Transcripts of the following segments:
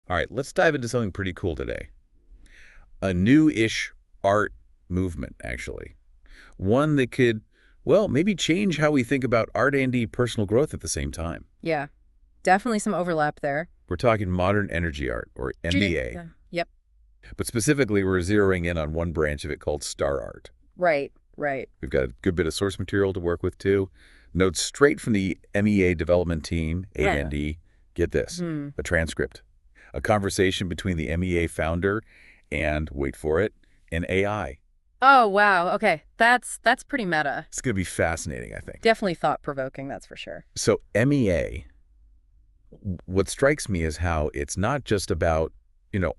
All right, let's dive into something pretty cool today. A new-ish art movement, actually. One that could, well, maybe change how we think about art and personal growth at the same time. Yeah, definitely some overlap there. We're talking modern energy art, or MBA. Yeah. Yep. But specifically, we're zeroing in on one branch of it called star art. Right, right. We've got a good bit of source material to work with, too. Notes straight from the MEA development team, Right. A&D. Get this, Hmm. a transcript. A conversation between the MEA founder and, wait for it, an AI. Oh, wow. Okay. That's pretty meta. It's going to be fascinating, I think. Definitely thought-provoking, that's for sure. So MEA, what strikes me is how it's not just about,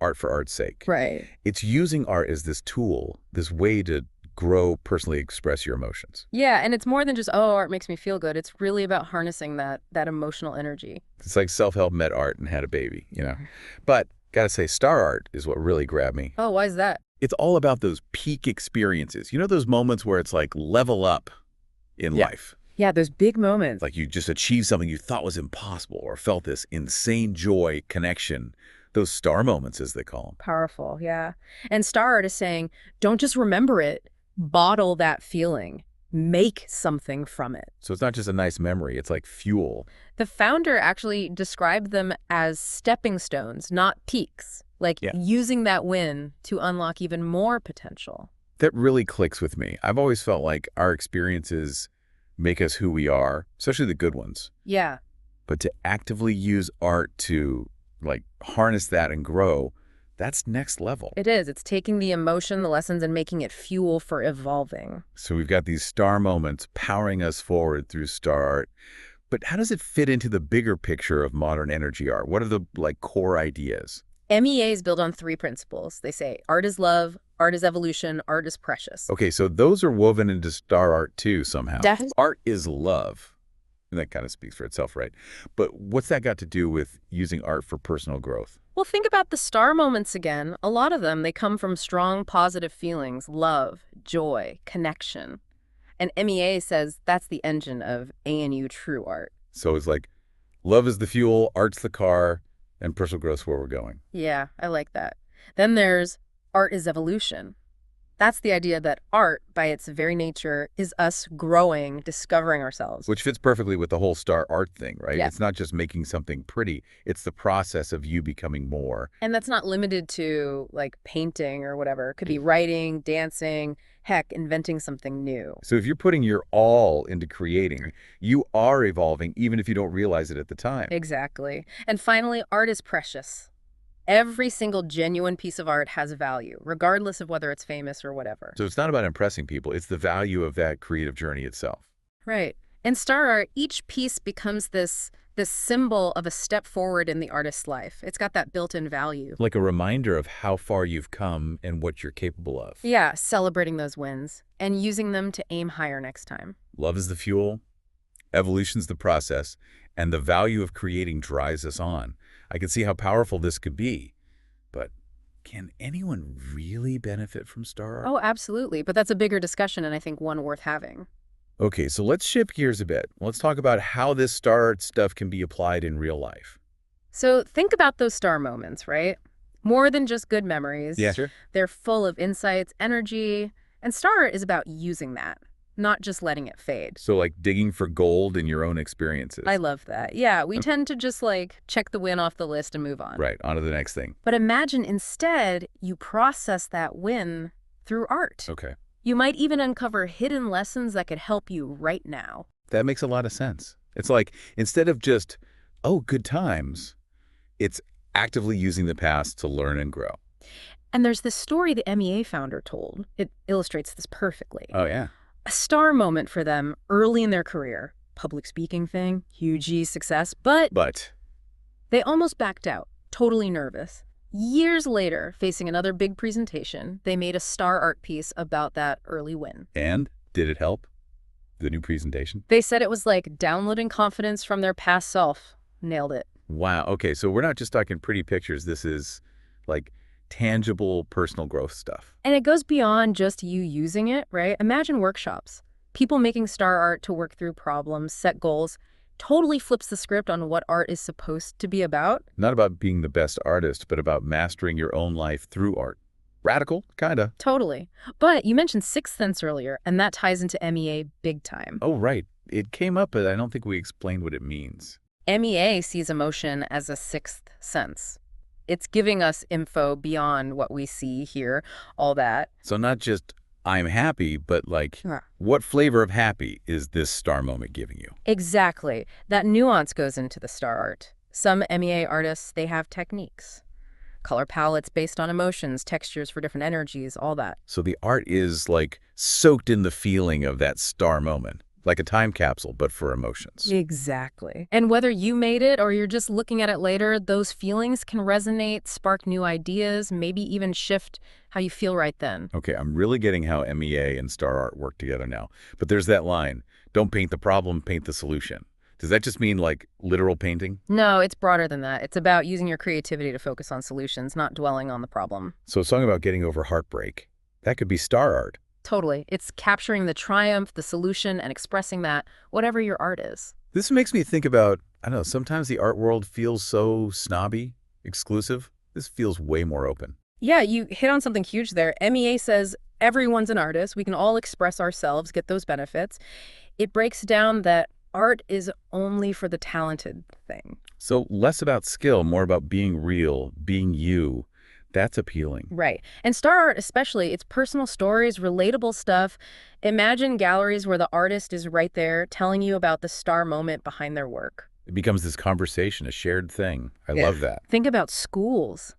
art for art's sake. Right. It's using art as this tool, this way to grow, personally express your emotions. Yeah, and it's more than just, oh, art makes me feel good. It's really about harnessing that emotional energy. It's like self-help met art and had a baby. But gotta say, star art is what really grabbed me. Oh, why is that? It's all about those peak experiences. You know those moments where it's like level up in Yeah. life? Yeah, those big moments. Like you just achieved something you thought was impossible or felt this insane joy, connection. Those star moments, as they call them. Powerful, yeah. And Star Art is saying, don't just remember it, bottle that feeling. Make something from it. So it's not just a nice memory. It's like fuel. The founder actually described them as stepping stones, not peaks, like Yeah. using that win to unlock even more potential. That really clicks with me. I've always felt like our experiences make us who we are, especially the good ones. Yeah, But to actively use art to harness that and grow, that's next level. it is. It's taking the emotion, the lessons, and making it fuel for evolving. So we've got these star moments powering us forward through star art. But how does it fit into the bigger picture of modern energy art? What are the core ideas? MEA is built on three principles. They say art is love, art is evolution, art is precious. Okay, so those are woven into star art too somehow. Definitely. Art is love. And that kind of speaks for itself, right? But what's that got to do with using art for personal growth? Well, think about the star moments again. A lot of them, they come from strong positive feelings, love, joy, connection. And MEA says that's the engine of ANU true art. So it's like love is the fuel, art's the car, and personal growth's where we're going. Yeah, I like that. Then there's art is evolution. That's the idea that art, by its very nature, is us growing, discovering ourselves. Which fits perfectly with the whole star art thing, right? Yeah. It's not just making something pretty. It's the process of you becoming more. And that's not limited to, like, painting or whatever. It could be writing, dancing, heck, inventing something new. So if you're putting your all into creating, you are evolving even if you don't realize it at the time. Exactly. And finally, art is precious. Every single genuine piece of art has value, regardless of whether it's famous or whatever. So it's not about impressing people. It's the value of that creative journey itself. Right. In star art, each piece becomes this symbol of a step forward in the artist's life. It's got that built-in value. Like a reminder of how far you've come and what you're capable of. Yeah, celebrating those wins and using them to aim higher next time. Love is the fuel, evolution's the process, and the value of creating drives us on. I can see how powerful this could be, but can anyone really benefit from star art? Oh, absolutely. But that's a bigger discussion, and I think one worth having. Okay, so let's shift gears a bit. Let's talk about how this star art stuff can be applied in real life. So think about those star moments, right? More than just good memories. Yeah, sure. They're full of insights, energy, and star art is about using that, not just letting it fade. So like digging for gold in your own experiences. I love that. Yeah, we tend to just check the win off the list and move on. Right, on to the next thing. But imagine instead you process that win through art. Okay. You might even uncover hidden lessons that could help you right now. That makes a lot of sense. It's like instead of just, oh, good times, it's actively using the past to learn and grow. And there's this story the MEA founder told. It illustrates this perfectly. Oh, yeah. A star moment for them early in their career. Public speaking thing, huge success, but they almost backed out, totally nervous. Years later, facing another big presentation, they made a star art piece about that early win. And did it help? The new presentation? They said it was like downloading confidence from their past self. Nailed it. Wow. Okay, so we're not just talking pretty pictures. This is like tangible personal growth stuff. And it goes beyond just you using it, right? Imagine workshops. People making star art to work through problems, set goals, Totally flips the script on what art is supposed to be about. Not about being the best artist, but about mastering your own life through art. Radical, kinda. Totally. But you mentioned Sixth Sense earlier, and that ties into MEA big time. Oh, right. It came up, but I don't think we explained what it means. MEA sees emotion as a sixth sense. It's giving us info beyond what we see, hear, all that. So not just, I'm happy, but like, Yeah. what flavor of happy is this star moment giving you? Exactly. That nuance goes into the star art. Some MEA artists, they have techniques. Color palettes based on emotions, textures for different energies, all that. So the art is like soaked in the feeling of that star moment, like a time capsule, but for emotions. Exactly. And whether you made it or you're just looking at it later, those feelings can resonate, spark new ideas, maybe even shift how you feel right then. Okay, I'm really getting how MEA and star art work together now. But there's that line, don't paint the problem, paint the solution. Does that just mean like literal painting? No, it's broader than that. It's about using your creativity to focus on solutions, not dwelling on the problem. So a song about getting over heartbreak, that could be star art. Totally. It's capturing the triumph, the solution, and expressing that, whatever your art is. This makes me think about, I don't know, sometimes the art world feels so snobby, exclusive. This feels way more open. Yeah, you hit on something huge there. MEA says everyone's an artist. We can all express ourselves, get those benefits. It breaks down that art is only for the talented thing. So less about skill, more about being real, being you. That's appealing. Right. And star art especially, it's personal stories, relatable stuff. Imagine galleries where the artist is right there telling you about the star moment behind their work. It becomes this conversation, a shared thing. I love that. Think about schools.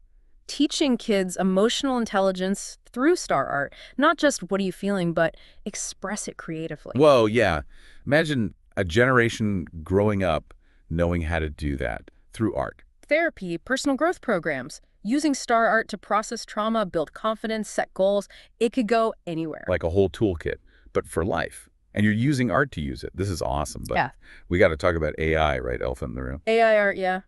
Teaching kids emotional intelligence through star art. Not just what are you feeling, but express it creatively. Whoa, yeah. Imagine a generation growing up knowing how to do that through art. Therapy, personal growth programs, using star art to process trauma, build confidence, set goals. It could go anywhere. Like a whole toolkit, but for life. And you're using art to use it. This is awesome. But Yeah. we got to talk about AI, right? Elephant in the room. AI art, yeah.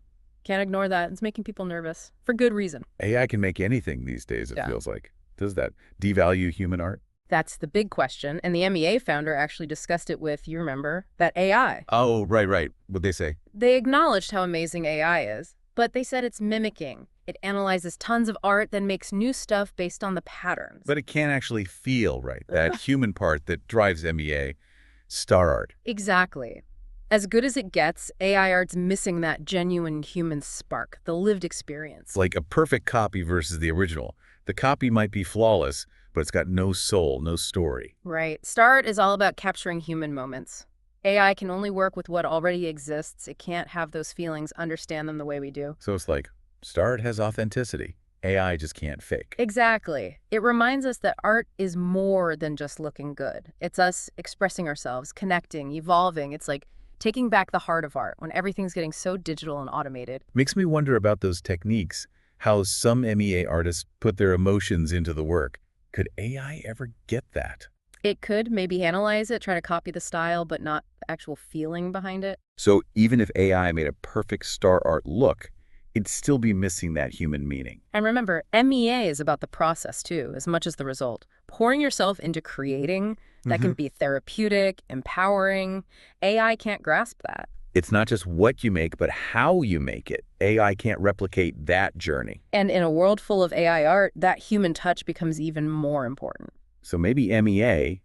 Can't ignore that. It's making people nervous. For good reason. AI can make anything these days, it Yeah. feels like. Does that devalue human art? That's the big question. And the MEA founder actually discussed it with, you remember, that AI. Oh, right. What'd they say? They acknowledged how amazing AI is, but they said it's mimicking. It analyzes tons of art, then makes new stuff based on the patterns. But it can't actually feel right. That human part that drives MEA, star art. Exactly. As good as it gets, AI art's missing that genuine human spark, the lived experience. It's like a perfect copy versus the original. The copy might be flawless, but it's got no soul, no story. Right. Star art is all about capturing human moments. AI can only work with what already exists. It can't have those feelings, understand them the way we do. So it's like, star art has authenticity. AI just can't fake. Exactly. It reminds us that art is more than just looking good. It's us expressing ourselves, connecting, evolving. It's like taking back the heart of art when everything's getting so digital and automated. Makes me wonder about those techniques, how some MEA artists put their emotions into the work. Could AI ever get that? It could maybe analyze it, try to copy the style, but not the actual feeling behind it. So even if AI made a perfect star art look, it'd still be missing that human meaning. And remember, MEA is about the process too, as much as the result. Pouring yourself into creating, that can be therapeutic, empowering. AI can't grasp that. It's not just what you make, but how you make it. AI can't replicate that journey. And in a world full of AI art, that human touch becomes even more important. So maybe MEA,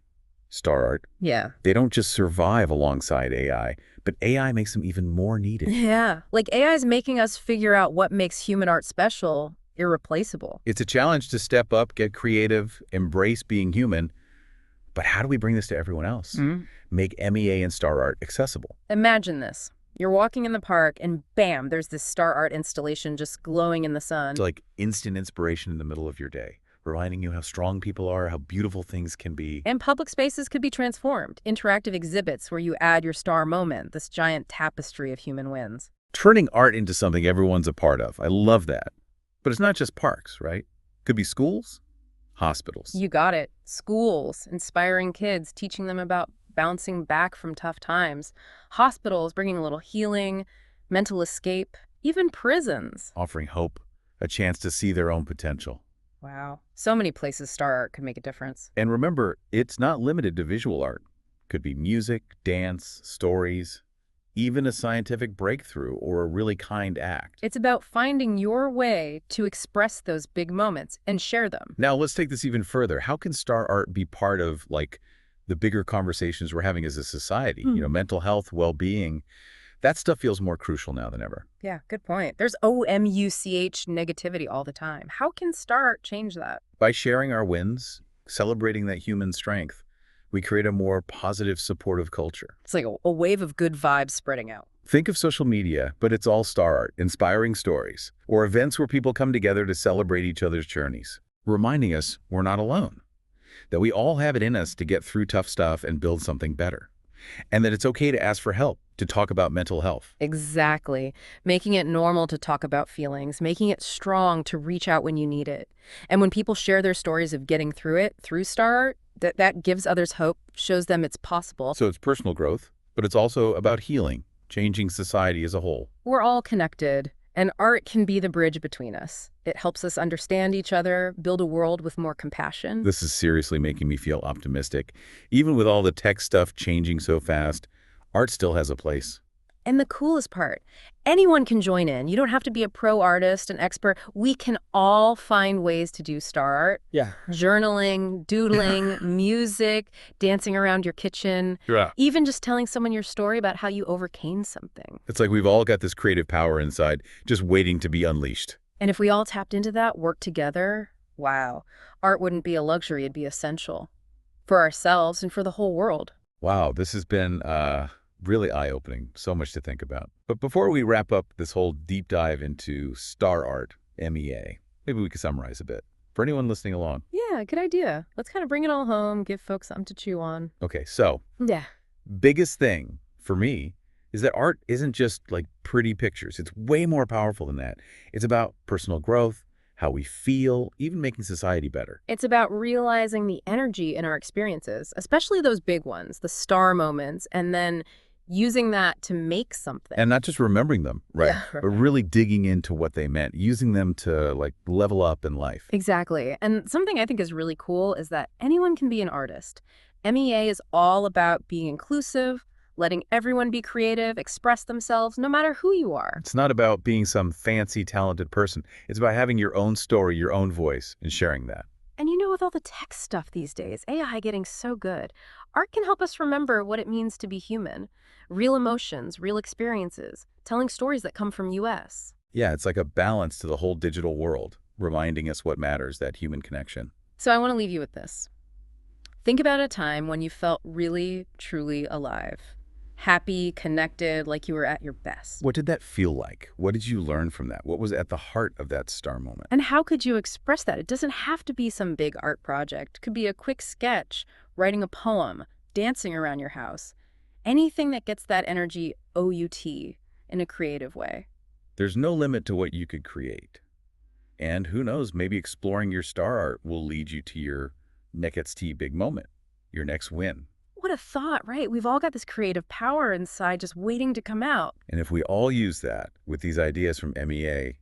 star art, Yeah. they don't just survive alongside AI, but AI makes them even more needed. Yeah. Like AI is making us figure out what makes human art special, irreplaceable. It's a challenge to step up, get creative, embrace being human. But how do we bring this to everyone else? Make MEA and star art accessible. Imagine this. You're walking in the park and bam, there's this star art installation just glowing in the sun. It's like instant inspiration in the middle of your day, reminding you how strong people are, how beautiful things can be. And public spaces could be transformed. Interactive exhibits where you add your star moment, this giant tapestry of human wins. Turning art into something everyone's a part of. I love that. But it's not just parks, right? Could be schools, hospitals. You got it. Schools, inspiring kids, teaching them about bouncing back from tough times. Hospitals, bringing a little healing, mental escape. Even prisons. Offering hope, a chance to see their own potential. Wow. So many places star art could make a difference. And remember, it's not limited to visual art. Could be music, dance, stories. even a scientific breakthrough or a really kind act. It's about finding your way to express those big moments and share them. Now, let's take this even further. How can star art be part of, like, the bigger conversations we're having as a society? Mental health, well-being. That stuff feels more crucial now than ever. Yeah, good point. There's OMUCH negativity all the time. How can star art change that? By sharing our wins, celebrating that human strength, we create a more positive, supportive culture. It's like a wave of good vibes spreading out. Think of social media, but it's all star art, inspiring stories, or events where people come together to celebrate each other's journeys, reminding us we're not alone, that we all have it in us to get through tough stuff and build something better, and that it's okay to ask for help, to talk about mental health. Exactly. Making it normal to talk about feelings, making it strong to reach out when you need it. And when people share their stories of getting through it through star art, that gives others hope, shows them it's possible. So it's personal growth, but it's also about healing, changing society as a whole. We're all connected, and art can be the bridge between us. It helps us understand each other, build a world with more compassion. This is seriously making me feel optimistic. Even with all the tech stuff changing so fast, art still has a place. And the coolest part, anyone can join in. You don't have to be a pro artist, an expert. We can all find ways to do star art. Yeah. Journaling, doodling, music, dancing around your kitchen. Yeah. Even just telling someone your story about how you overcame something. It's like we've all got this creative power inside, just waiting to be unleashed. And if we all tapped into that, worked together, wow, art wouldn't be a luxury, it'd be essential. For ourselves and for the whole world. Wow, this has been really eye-opening. So much to think about. But before we wrap up this whole deep dive into star art, MEA, maybe we could summarize a bit for anyone listening along. Yeah, good idea. Let's kind of bring it all home, give folks something to chew on. Okay, so Yeah. biggest thing for me is that art isn't just like pretty pictures. It's way more powerful than that. It's about personal growth, how we feel, even making society better. It's about realizing the energy in our experiences, especially those big ones, the star moments, and then using that to make something. And not just remembering them, right? Yeah, But really digging into what they meant, using them to like level up in life. Exactly. And something I think is really cool is that anyone can be an artist. MEA is all about being inclusive, letting everyone be creative, express themselves, no matter who you are. It's not about being some fancy, talented person. It's about having your own story, your own voice, and sharing that. And with all the tech stuff these days, AI getting so good, art can help us remember what it means to be human. Real emotions, real experiences, telling stories that come from us. Yeah, it's like a balance to the whole digital world, reminding us what matters, that human connection. So I want to leave you with this. Think about a time when you felt really, truly alive. Happy, connected, like you were at your best. What did that feel like? What did you learn from that? What was at the heart of that star moment? And how could you express that? It doesn't have to be some big art project. It could be a quick sketch, writing a poem, dancing around your house. Anything that gets that energy OUT in a creative way. There's no limit to what you could create. And who knows, maybe exploring your star art will lead you to your next big moment, your next win. What a thought, right? We've all got this creative power inside just waiting to come out. And if we all use that with these ideas from MEA,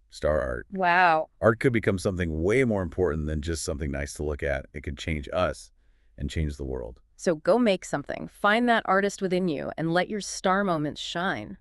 star art, Wow. art could become something way more important than just something nice to look at. It could change us and change the world. So go make something. Find that artist within you and let your star moments shine.